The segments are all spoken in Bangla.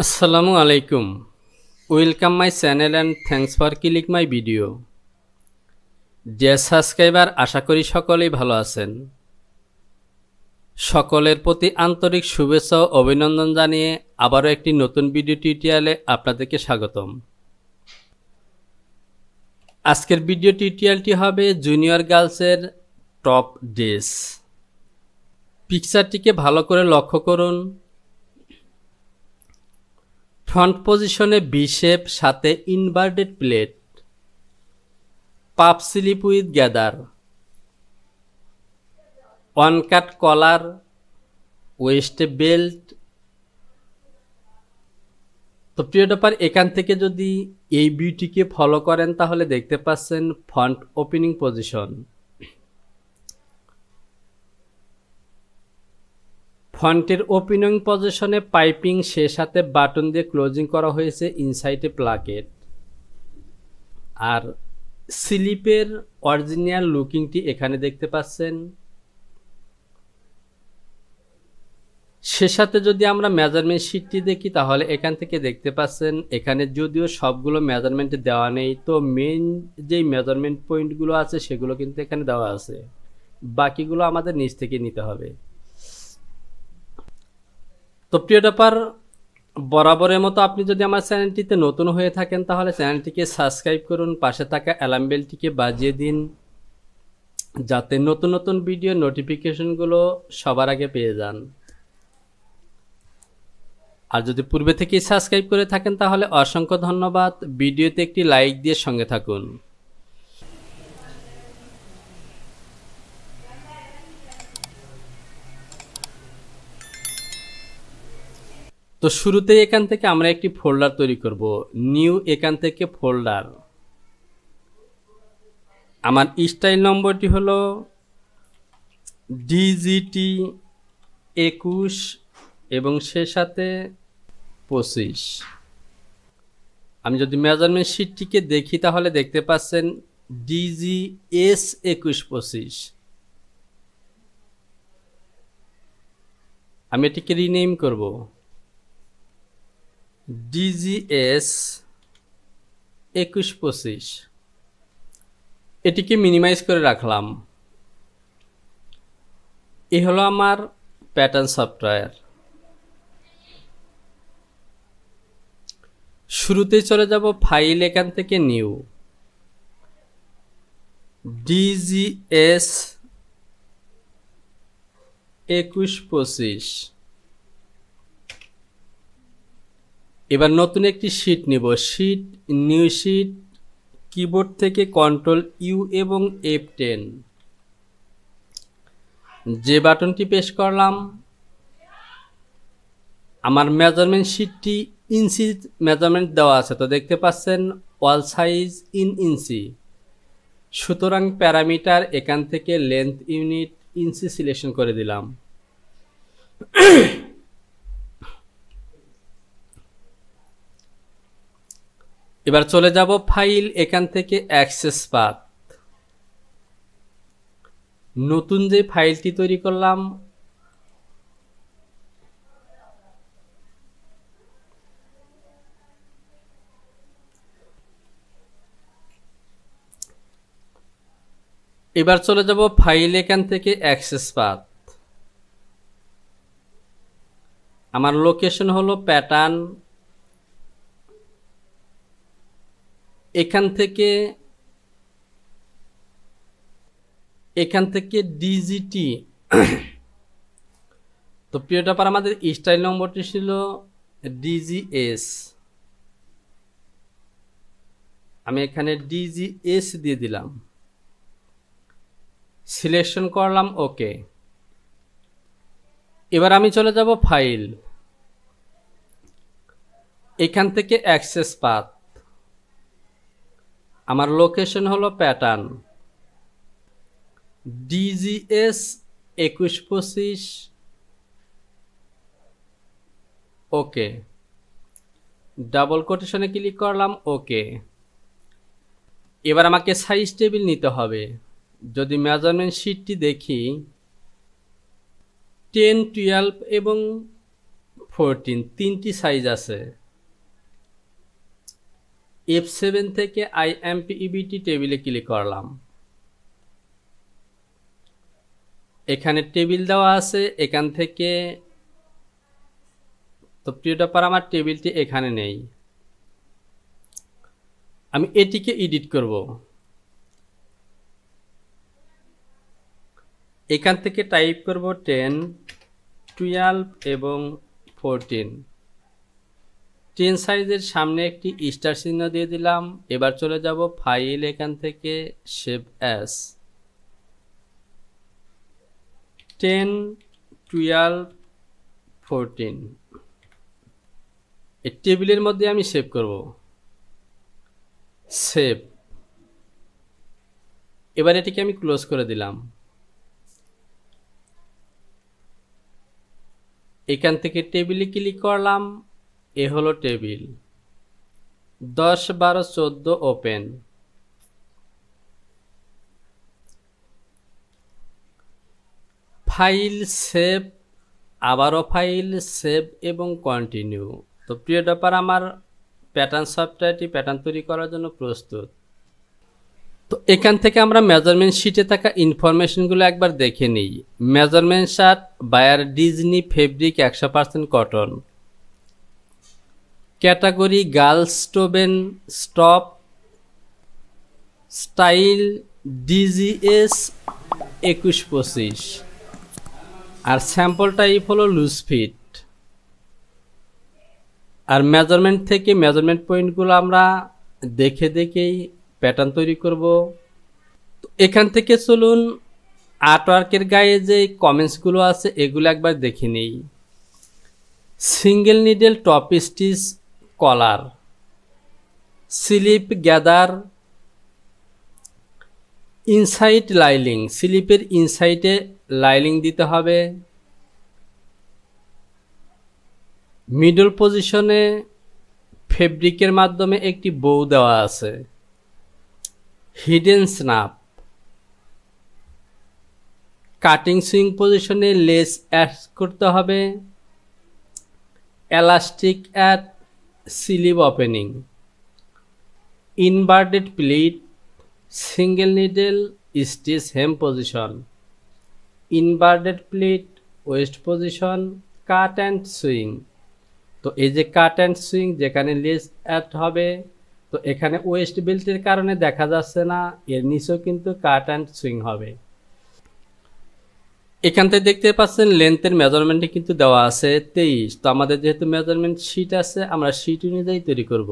আসসালামু আলাইকুম। Welcome my channel and thanks for click my video. Dear subscriber, আশা করি সকলেই ভালো আছেন। সকলের প্রতি আন্তরিক শুভেচ্ছা ও অভিনন্দন জানিয়ে আবারও একটি নতুন ভিডিও টিউটোরিয়ালে আপনাদেরকে স্বাগতম। আজকের ভিডিও টিউটোরিয়ালটি হবে জুনিয়র গার্লসের টপ ড্রেস। পিকচারটিকে ভালো করে লক্ষ্য করুন। ফ্রন্ট পজিশনে ভি শেপ, সাথে inverted pleat, puff sleeve with gather, one cut collar, ওয়েস্টে বেল্ট। তো প্রিয় ব্যাপার, এখান থেকে যদি এই ভিউটিকে ফলো করেন তাহলে দেখতে পাচ্ছেন ফ্রন্ট ওপেনিং পজিশন। ফ্রন্টের ওপেনিং পজিশনে পাইপিং, সে সাথে বাটন দিয়ে ক্লোজিং করা হয়েছে ইনসাইডে প্লাকেট। আর স্লিপের অরিজিনাল লুকিংটি এখানে দেখতে পাচ্ছেন। সে সাথে যদি আমরা মেজারমেন্ট শিটটি দেখি তাহলে এখান থেকে দেখতে পাচ্ছেন এখানে যদিও সবগুলো মেজারমেন্টে দেওয়া নেই, তো মেইন যেই মেজারমেন্ট পয়েন্টগুলো আছে সেগুলো কিন্তু এখানে দেওয়া আছে, বাকিগুলো আমাদের নিচ থেকে নিতে হবে। তো প্রিয় ব্যাপার, বরাবরের মতো আপনি যদি আমার চ্যানেলটিতে নতুন হয়ে থাকেন তাহলে চ্যানেলটিকে সাবস্ক্রাইব করুন, পাশে থাকা অ্যালার্ম বেলটিকে বাজিয়ে দিন যাতে নতুন নতুন ভিডিও নোটিফিকেশনগুলো সবার আগে পেয়ে যান। আর যদি পূর্বে থেকেই সাবস্ক্রাইব করে থাকেন তাহলে অসংখ্য ধন্যবাদ। ভিডিওতে একটি লাইক দিয়ে সঙ্গে থাকুন। তো শুরুতেই এখান থেকে আমরা একটি ফোল্ডার তৈরি করব। নিউ, এখান থেকে ফোল্ডার। আমার স্টাইল নম্বরটি হলো DGT 21 এবং সে সাথে 25। আমি যদি মেজারমেন্ট শিটটিকে দেখি তাহলে দেখতে পাচ্ছেন DGS 2125। আমি এটিকে রিনেম করব DGS 2125। এটিকে মিনিমাইজ করে রাখলাম। এ হলো আমার প্যাটার্ন সফটওয়্যার। শুরুতেই চলে যাব ফাইল, এখান থেকে নিউ, DGS 2125। এবার নতুন একটি শীট নিব, শীট, নিউ শীট। কিবোর্ড থেকে Ctrl+U এবং F10, যে বাটনটি প্রেস করলাম আমার মেজারমেন্ট শীটটি ইঞ্চি মেজারমেন্ট দেওয়া আছে, তো দেখতে পাচ্ছেন ওয়াল সাইজ ইন ইঞ্চি। সুতরাং প্যারামিটার এখান থেকে লেন্থ ইউনিট ইঞ্চি সিলেকশন করে দিলাম। এবার চলে যাব ফাইল, এখান থেকে অ্যাক্সেস পাথ। নতুন যে ফাইলটি তৈরি করলাম এবার চলে যাব ফাইল, এখান থেকে অ্যাক্সেস পাথ। আমার লোকেশন হলো প্যাটার্ন। এখান থেকে DGT। তো প্রিয় ব্যাপার, আমাদের স্টাইল নম্বরটি ছিল DGS। আমি এখানে DGS দিয়ে দিলাম, সিলেকশন করলাম, ওকে। এবার আমি চলে যাব ফাইল, এখান থেকে অ্যাক্সেস পাথ। আমার লোকেশন হলো প্যাটার্ন, DGS 2125, ওকে। ডাবল কোটেশনে ক্লিক করলাম, ওকে। এবার আমাকে সাইজ টেবিল নিতে হবে। যদি মেজারমেন্ট শিটটি দেখি 10, 12 এবং 14 তিনটি সাইজ আছে। F7 থেকে IMPEBT টেবিলে ক্লিক করলাম। এখানে টেবিল দেওয়া আছে, এখান থেকে তো প্রিয় টপার আমার টেবিলটি এখানে নেই, আমি এটিকে এডিট করব। এখান থেকে টাইপ করব 10, 12 এবং 14। 10 সাইজের সামনে একটি স্টার চিহ্ন দিয়ে দিলাম। এবার চলে যাব ফাইল, এখান থেকে সেভ অ্যাজ। 10, 12, 14 এই টেবিলের মধ্যে আমি সেভ করব। সেভ। এবার এটিকে আমি ক্লোজ করে দিলাম। এখান থেকে টেবিলে ক্লিক করলাম, এ হলো টেবিল। 10, 12, 14 ওপেন। ফাইল সেভ, আবারও ফাইল সেভ এবং কন্টিনিউ। তো প্রিয় টপার আমার প্যাটার্ন সফটওয়্যারটি প্যাটার্ন তৈরি করার জন্য প্রস্তুত। তো এখান থেকে আমরা মেজারমেন্ট শিটে থাকা ইনফরমেশনগুলো একবার দেখে নিই। Measurement shirt buyer Disney fabric 100% cotton. Category girls স্টোবেন স্টপ। Style DGS 21-25। আর স্যাম্পল টাইপ হলো লুজ ফিট। আর মেজারমেন্ট থেকে মেজারমেন্ট পয়েন্টগুলো আমরা দেখে দেখেই প্যাটার্ন তৈরি করব। তো এখান থেকে চলুন আর্টওয়ার্কের গায়ে যে কমেন্টসগুলো আছে এগুলো একবার দেখে নিই। সিঙ্গেল নিডেল টপ স্টিচ কলার, স্লিপ গ্যাদার, ইনসাইড লাইলিং, স্লিপের ইনসাইডে লাইলিং দিতে হবে। মিডল পজিশনে ফেব্রিকের মাধ্যমে একটি বউ দেওয়া আছে। Hidden snap. কাটিং সুইং পজিশনে লেস অ্যাড করতে হবে। Elastic at sleeve opening. Inverted pleat, single needle stitch hem position, inverted pleat waist position, cut and sewing. তো এই যে কাট অ্যান্ড সুইং যেখানে লেস অ্যাড হবে, তো এখানে ওয়েস্ট বেল্টের কারণে দেখা যাচ্ছে না, এর নিচেও কিন্তু কাট অ্যান্ড সুইং হবে। এখান থেকে দেখতে পাচ্ছেন লেন্থের মেজারমেন্টে কিন্তু দেওয়া আছে 23। তো আমাদের যেহেতু মেজারমেন্ট শিট আছে, আমরা শিট অনুযায়ী তৈরি করব।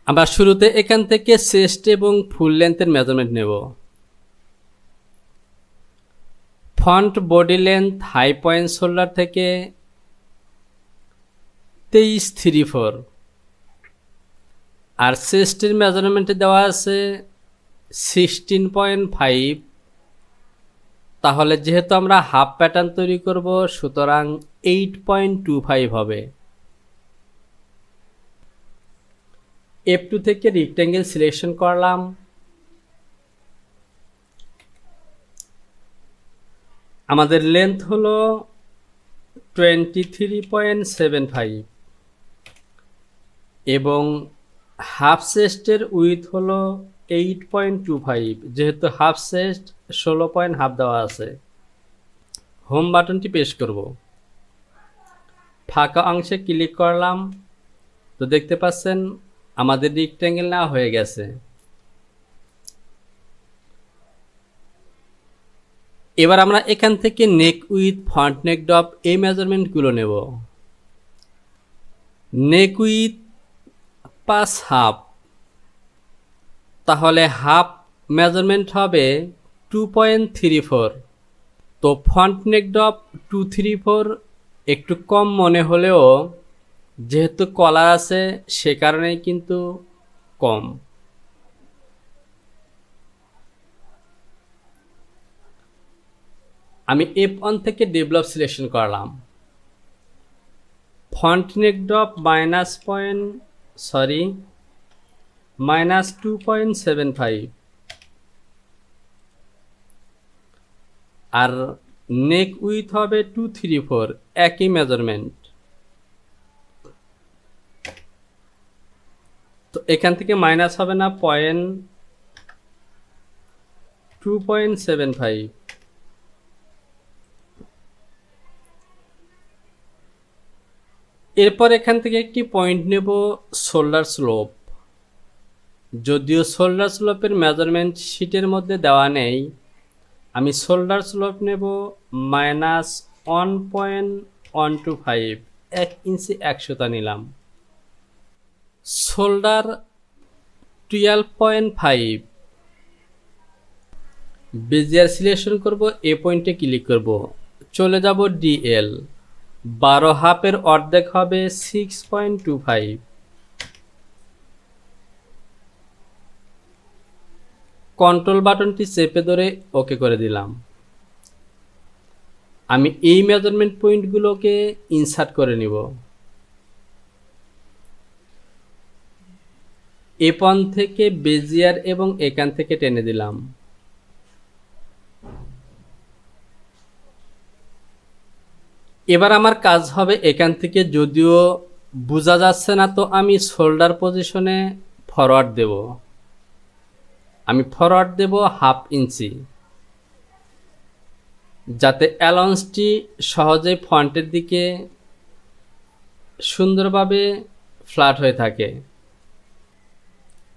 আমরা শুরুতে এখান থেকে চেস্ট এবং ফুল লেন্থের মেজারমেন্ট নেব। Front body length high point shoulder থেকে 23-34। আর চেস্টের মেজারমেন্টে দেওয়া আছে 16.5। তাহলে যেহেতু আমরা হাফ প্যাটার্ন তৈরি করব, সুতরাং 8.25 হবে। F2 থেকে রেক্ট্যাঙ্গেল সিলেকশন করলাম। আমাদের লেন্থ হলো 23.75 এবং হাফ চেস্টের উইথ হলো 8.25। যেহেতু হাফ চেস্ট 16.5 দেওয়া আছে। হোম বাটনটি প্রেস করব। ফাঁকা অংশে ক্লিক করলাম। তো দেখতে পাচ্ছেন আমাদের রেক্ট্যাঙ্গেল নেওয়া হয়ে গেছে। এবার আমরা এখান থেকে নেক উইথ ফ্রন্ট নেক ড্রপ এই মেজারমেন্টগুলো নেব। নেক উইথ পাস হাফ, তাহলে হাফ মেজারমেন্ট হবে 2.34। তো ফ্রন্ট নেক ড্রপ 234 একটু কম মনে হলেও যেহেতু কলার আছে সে কারণেই কিন্তু কম। আমি F1 থেকে ডেভেলপ সিলেকশন করলাম। ফ্রন্ট নেক ড্রপ -2.75 আর নেক উইথ হবে 234, একই মেজারমেন্ট। তো এখান থেকে মাইনাস হবে না 2.75। এরপর এখান থেকে একটি পয়েন্ট নেব শোল্ডার স্লোপ। যদিও শোল্ডার স্লোপের মেজারমেন্ট শিটের মধ্যে দেওয়া নেই, আমি শোল্ডার স্লোপ নেব -1.125, 1 ইঞ্চি 100 নিলাম। শোল্ডার 12.5, বেজিয়ার সিলেকশন করব, এ পয়েন্টে ক্লিক করব, চলে যাব ডিএল, 12.5 অর্ধেক হবে 6.25। কন্ট্রোল বাটনটি চেপে ধরে ওকে করে দিলাম। আমি এই মেজারমেন্ট পয়েন্টগুলোকে ইনসার্ট করে নিব। এপন থেকে বেজিয়ার এবং এখান থেকে টেনে দিলাম। এবার আমার কাজ হবে এখান থেকে, যদিও বোঝা যাচ্ছে না, তো আমি শোল্ডার পজিশনে ফরওয়ার্ড দেব। আমি ফরওয়ার্ড দেব 1/2 ইঞ্চি, যাতে অ্যালাউন্সটি সহজেই ফ্রন্টের দিকে সুন্দরভাবে ফ্ল্যাট হয়ে থাকে।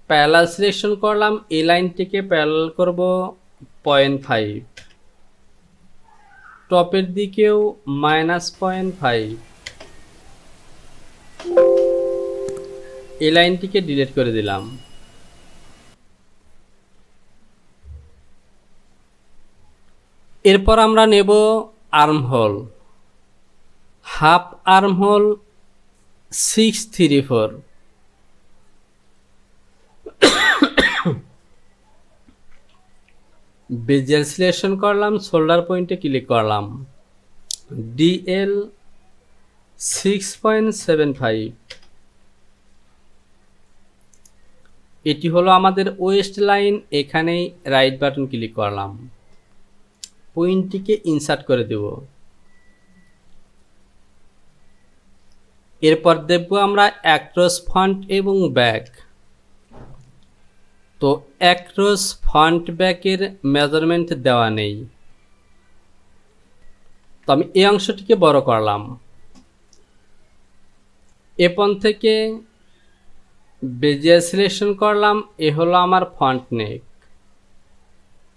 প্যারালাল সিলেকশন করলাম, এই লাইনটিকে প্যারালাল করব 0.5, টপের দিকেও -0.5। এই লাইনটিকে ডিলিট করে দিলাম। এরপর আমরা নেব armhole, half armhole 634। Bezier selection করলাম, শোল্ডার পয়েন্টে ক্লিক করলাম, ডিএল 6.75। এটি হলো আমাদের ওয়েস্ট লাইন। এখানেই রাইট বাটন ক্লিক করলাম, পয়েন্টটিকে ইনসার্ট করে দেব। এরপর দেখব আমরা অ্যাক্রস ফ্রন্ট এবং ব্যাক। তো অ্যাক্রস ফ্রন্ট ব্যাকের মেজারমেন্ট দেওয়া নেই, তো আমি এই অংশটিকে বড় করলাম। এপন থেকে বেজিয়ার সিলেকশন করলাম, এ হলো আমার ফ্রন্ট নেক।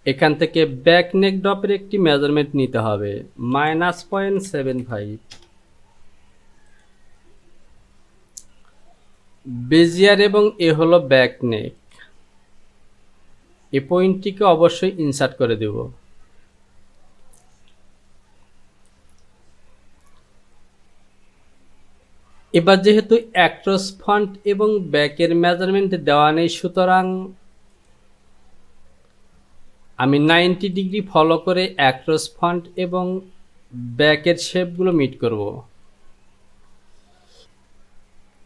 এখান থেকে ব্যাক নেক ড্রপের একটি মেজারমেন্ট নিতে হবে, -0.75। বেজিয়ার এবং এ হলো ব্যাক নেক, এই পয়েন্টটিকে অবশ্যই ইনসার্ট করে দেব। এবার যেহেতু অ্যাক্রস ফ্রন্ট এবং ব্যাকের মেজারমেন্ট দেওয়া নেই, সুতরাং আমি 90 ডিগ্রি ফলো করে অ্যাক্রস ফ্রন্ট এবং ব্যাকের শেপগুলো মিট করব।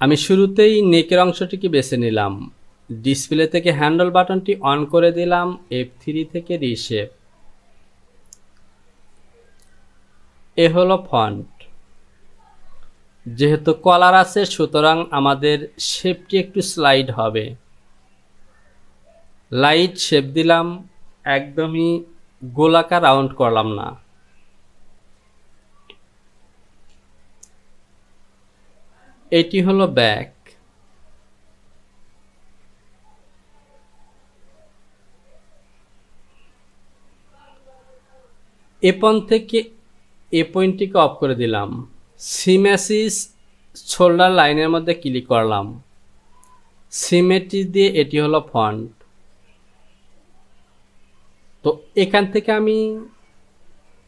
আমি শুরুতেই নেকের অংশটিকে বেছে নিলাম, ডিসপ্লে থেকে হ্যান্ডল বাটনটি অন করে দিলাম, F3 থেকে রিশেপ। এ হলো ফন্ট। যেহেতু কলার আছে, সুতরাং আমাদের শেপটি একটু স্লাইড হবে। লাইট শেপ দিলাম, একদমই গোলাকার রাউন্ড করলাম না। এটি হলো ব্যাক। এপন থেকে এ পয়েন্টটিকে অফ করে দিলাম, সিমেসিস শোল্ডার লাইনের মধ্যে ক্লিক করলাম, সিমেট্রি দিয়ে এটি হলো ফন্ট। তো এখান থেকে আমি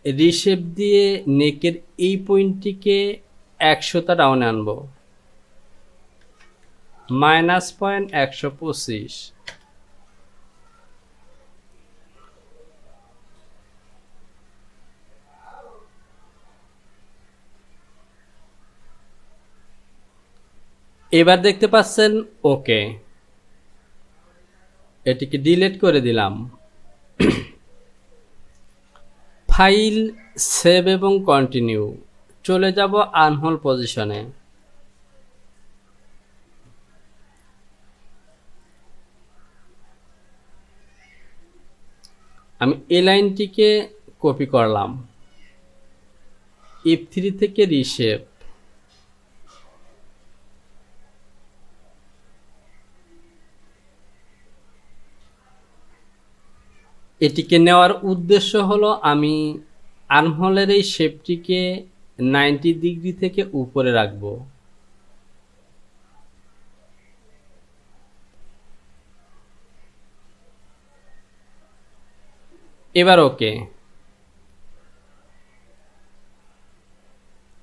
রিশেপ দিয়ে নেকের এই পয়েন্টটিকে 100টা ডাউনে আনবো, -125। এবার দেখতে পাচ্ছেন ওকে, এটিকে ডিলিট করে দিলাম। ফাইল, সেভ এবং কন্টিনিউ। চলে যাব আনহোল পজিশনে। আমি এই লাইনটিকে কপি করলাম, F3 থেকে রিশেপ। এটিকে নেওয়ার উদ্দেশ্য হলো আমি আর্মহোলের এই শেপটিকে 90 ডিগ্রি থেকে উপরে রাখব। এবার ওকে।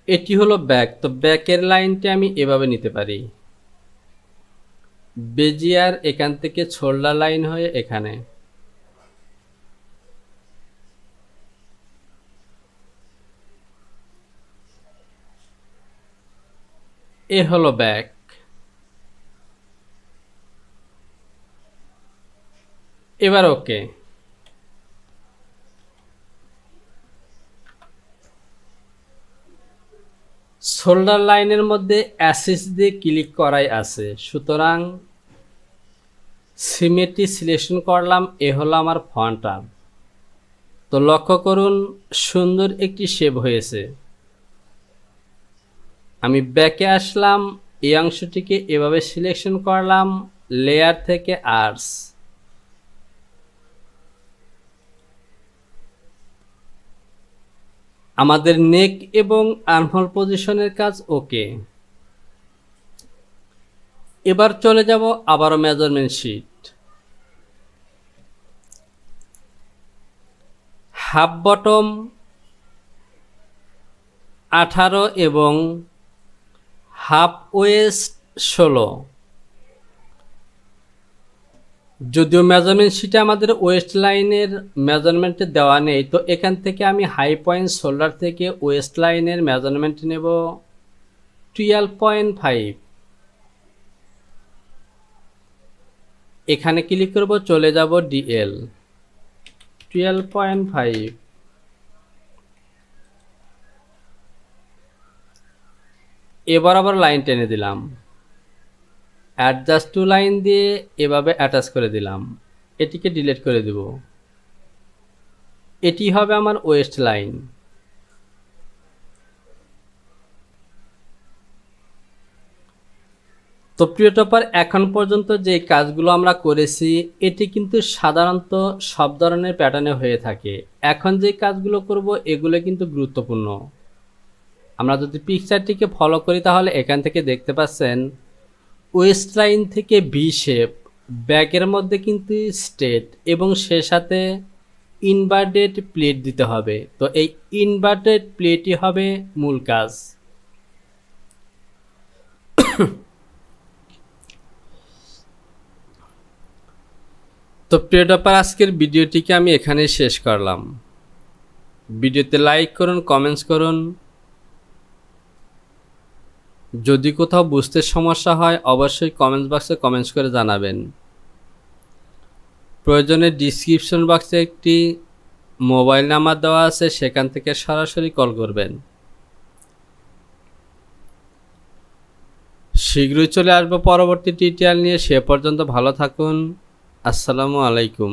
এটি হলো ব্যাক, তো ব্যাকের লাইনটি আমি এভাবে নিতে পারি, বেজিয়ার এখান থেকে শোল্ডার লাইন হয়ে এখানে। এ হলো ব্যাক। এবার ওকে। শোল্ডার লাইনের মধ্যে অ্যাসিস দিয়ে ক্লিক করাই আছে, সুতরাং সিমেট্রি সিলেকশন করলাম। এ হলো আমার ফন্ট আর্ম। তো লক্ষ্য করুন সুন্দর একটি শেপ হয়েছে। আমি ব্যাকে আসলাম, এই অংশটিকে এভাবে সিলেকশন করলাম, লেয়ার থেকে আর্টস। আমাদের নেক এবং আর্মহোল পজিশনের কাজ ওকে। এবার চলে যাব আবারও মেজারমেন্ট শিট। হাফ বটম 18 এবং হাফ ওয়েস্ট 16। যদিও মেজারমেন্ট শিটে আমাদের ওয়েস্ট লাইনের মেজারমেন্টে দেওয়া নেই, তো এখান থেকে আমি হাই পয়েন্ট শোল্ডার থেকে ওয়েস্ট লাইনের মেজারমেন্ট নেব 12.5। এখানে ক্লিক করব, চলে যাব ডিএল 12.5। এবার আবার লাইন টেনে দিলাম, অ্যাডজাস্ট টু লাইন দিয়ে এভাবে অ্যাটাচ করে দিলাম। এটিকে ডিলিট করে দেব। এটি হবে আমার ওয়েস্ট লাইন। তো প্রিয় টপার, এখন পর্যন্ত যে কাজগুলো আমরা করেছি এটি কিন্তু সাধারণত সব ধরনের প্যাটার্নে হয়ে থাকে। এখন যে কাজগুলো করব এগুলো কিন্তু গুরুত্বপূর্ণ। আমরা যদি পিকচারটিকে ফলো করি তাহলে এখান থেকে দেখতে পাচ্ছেন ওয়েস্ট লাইন থেকে ভি শেপ, ব্যাকের মধ্যে কিন্তু স্ট্রেট এবং সে সাথে ইনভার্টেড প্লেট দিতে হবে। তো এই ইনভার্টেড প্লেটই হবে মূল কাজ। তো প্রিয় টপার, আজকের ভিডিওটিকে আমি এখানেই শেষ করলাম। ভিডিওতে লাইক করুন, কমেন্টস করুন। যদি কোথাও বুঝতে সমস্যা হয় অবশ্যই কমেন্টস বক্সে কমেন্টস করে জানাবেন। প্রয়োজনে ডিসক্রিপশন বক্সে একটি মোবাইল নাম্বার দেওয়া আছে, সেখান থেকে সরাসরি কল করবেন। শীঘ্রই চলে আসবো পরবর্তী টিউটোরিয়াল নিয়ে। সে পর্যন্ত ভালো থাকুন। আসসালামু আলাইকুম।